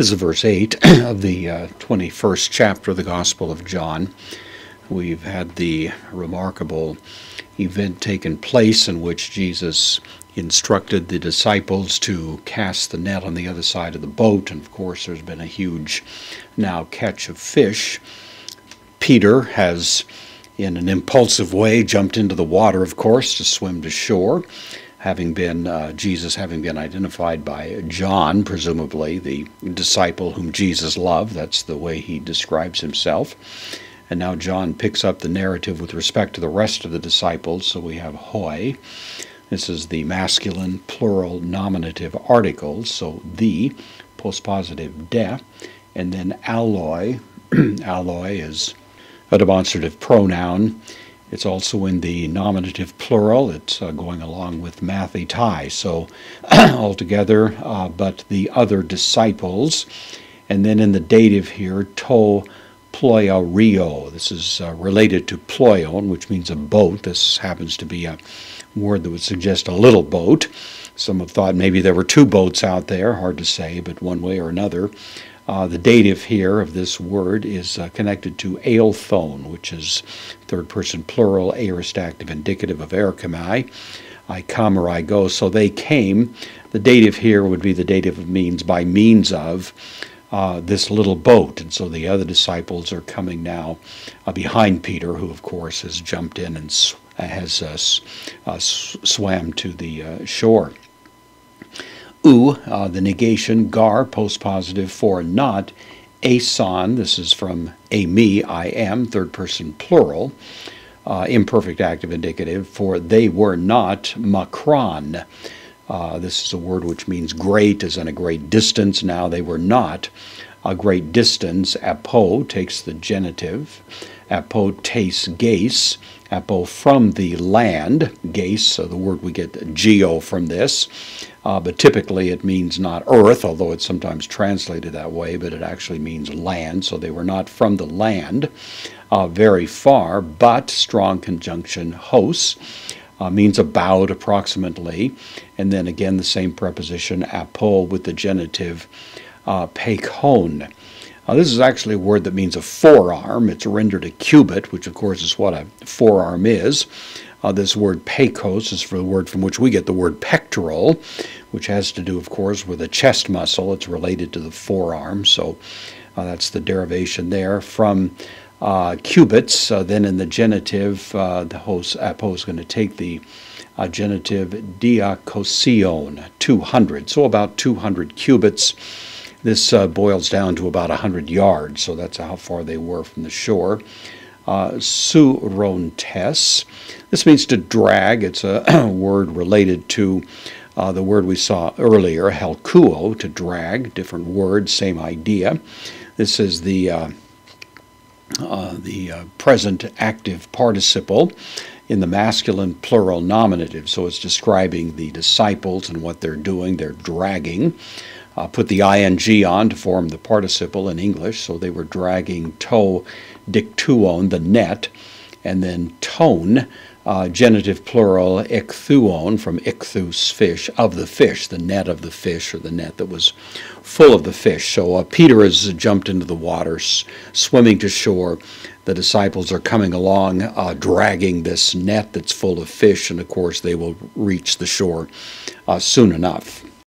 This is verse 8 of the 21st chapter of the Gospel of John. We've had the remarkable event taken place in which Jesus instructed the disciples to cast the net on the other side of the boat, and of course there's been a huge now catch of fish. Peter has, in an impulsive way, jumped into the water, of course, to swim to shore, Jesus having been identified by John, presumably the disciple whom Jesus loved. That's the way he describes himself. And now John picks up the narrative with respect to the rest of the disciples. So we have hoi. This is the masculine plural nominative article. So the postpositive de. And then alloi. Alloi is a demonstrative pronoun. It's also in the nominative plural. It's going along with mathetai. So altogether, but the other disciples. And then in the dative here, to ploiario. This is related to ploion, which means a boat. This happens to be a word that would suggest a little boat. Some have thought maybe there were two boats out there. Hard to say, but one way or another. The dative here of this word is connected to eilthon, which is third person plural, aorist active indicative of erchomai. I come or I go. So they came. The dative here would be the dative of means, by means of this little boat. And so the other disciples are coming now behind Peter, who of course has jumped in and has swam to the shore. The negation, gar, postpositive for not, ason, this is from ami, I am, third person plural, imperfect active indicative, for they were not, makron. This is a word which means great, as in a great distance. Now they were not a great distance. Apo takes the genitive. Apo tes geis. Apo from the land. Geis, so the word we get geo from this. But typically it means not earth, although it's sometimes translated that way, but it actually means land. So they were not from the land very far, but strong conjunction hos. Means about approximately, and then again the same preposition apo with the genitive pekon. This is actually a word that means a forearm. It's rendered a cubit, which of course is what a forearm is. This word pekos is for the word from which we get the word pectoral, which has to do, of course, with a chest muscle. It's related to the forearm, so that's the derivation there. From cubits, then in the genitive, the host apo is going to take the genitive diakosion, 200. So about 200 cubits. This boils down to about 100 yards, so that's how far they were from the shore. Surontes. This means to drag. It's a word related to the word we saw earlier, helkuo, to drag. Different word, same idea. This is the present active participle in the masculine plural nominative. So it's describing the disciples and what they're doing. They're dragging. Put the ing on to form the participle in English. So they were dragging to dictuon, the net, and then tone, genitive plural, ichthuon, from ichthus, fish, of the fish, the net of the fish, or the net that was full of the fish. So Peter has jumped into the water, swimming to shore. The disciples are coming along, dragging this net that's full of fish, and of course they will reach the shore soon enough.